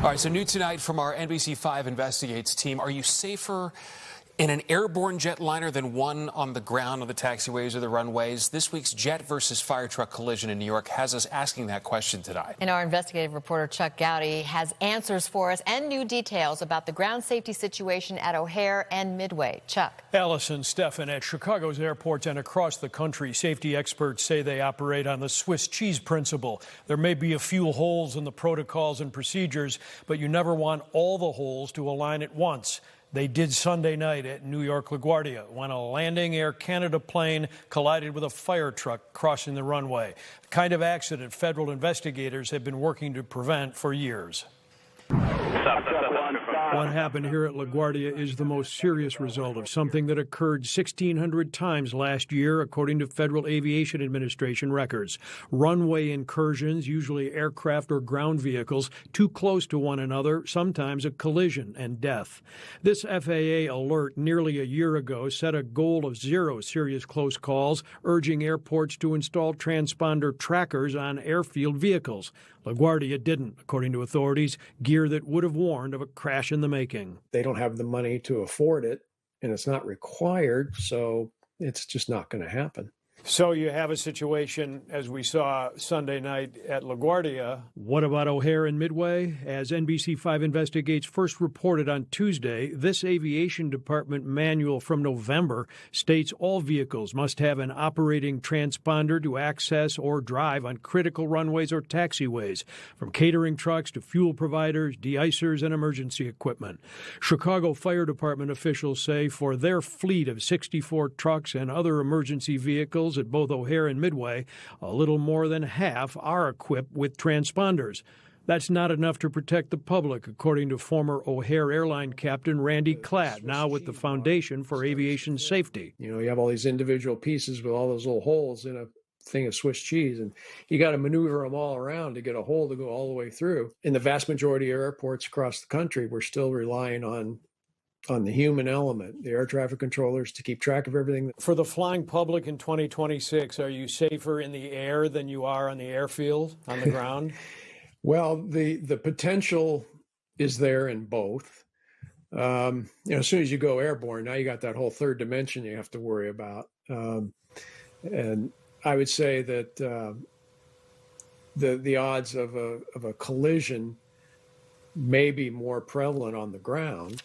All right, so new tonight from our NBC5 Investigates team. Are you safer in an airborne jetliner than one on the ground on the taxiways or the runways? This week's jet versus fire truck collision in New York has us asking that question tonight. And our investigative reporter Chuck Goudie has answers for us and new details about the ground safety situation at O'Hare and Midway. Chuck. Allison, Stefan, at Chicago's airports and across the country, safety experts say they operate on the Swiss cheese principle. There may be a few holes in the protocols and procedures, but you never want all the holes to align at once. They did Sunday night at New York LaGuardia when a landing Air Canada plane collided with a fire truck crossing the runway. The kind of accident federal investigators have been working to prevent for years. What happened here at LaGuardia is the most serious result of something that occurred 1,600 times last year, according to Federal Aviation Administration records. Runway incursions, usually aircraft or ground vehicles, too close to one another, sometimes a collision and death. This FAA alert nearly a year ago set a goal of 0 serious close calls, urging airports to install transponder trackers on airfield vehicles. LaGuardia didn't, according to authorities, gear that would have warned of a crash in the making. They don't have the money to afford it, and it's not required, so it's just not going to happen. So you have a situation, as we saw Sunday night at LaGuardia. What about O'Hare and Midway? As NBC5 Investigates first reported on Tuesday, this aviation department manual from November states all vehicles must have an operating transponder to access or drive on critical runways or taxiways, from catering trucks to fuel providers, de-icers, and emergency equipment. Chicago Fire Department officials say for their fleet of 64 trucks and other emergency vehicles at both O'Hare and Midway, a little more than half are equipped with transponders. That's not enough to protect the public, according to former O'Hare airline captain Randy Klatt, now with the Foundation for Aviation Safety. You know, you have all these individual pieces with all those little holes in a thing of Swiss cheese, and you got to maneuver them all around to get a hole to go all the way through. In the vast majority of airports across the country, we're still relying on the human element, the air traffic controllers, to keep track of everything. For the flying public in 2026, are you safer in the air than you are on the airfield, on the ground? Well, the potential is there in both. As soon as you go airborne, now you got that whole third dimension you have to worry about. And I would say that the odds of a collision may be more prevalent on the ground.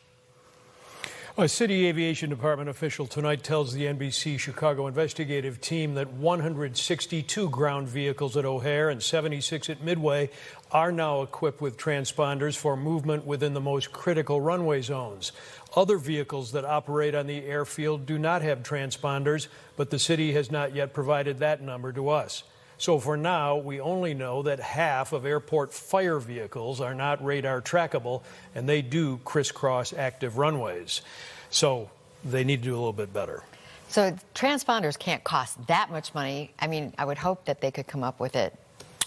A city aviation department official tonight tells the NBC Chicago investigative team that 162 ground vehicles at O'Hare and 76 at Midway are now equipped with transponders for movement within the most critical runway zones. Other vehicles that operate on the airfield do not have transponders, but the city has not yet provided that number to us. So for now, we only know that half of airport fire vehicles are not radar trackable, and they do crisscross active runways. So they need to do a little bit better. So transponders can't cost that much money. I mean, I would hope that they could come up with it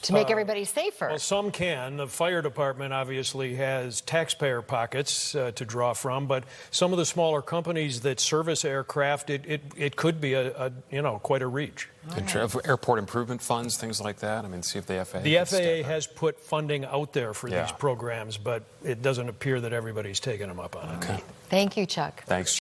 to make everybody safer. Well, some can. The fire department obviously has taxpayer pockets to draw from, but some of the smaller companies that service aircraft, it could be quite a reach. Right. Airport improvement funds, things like that. I mean, see if the FAA. The FAA has put funding out there for these programs, but it doesn't appear that everybody's taking them up on it. Okay. Thank you, Chuck. Thanks.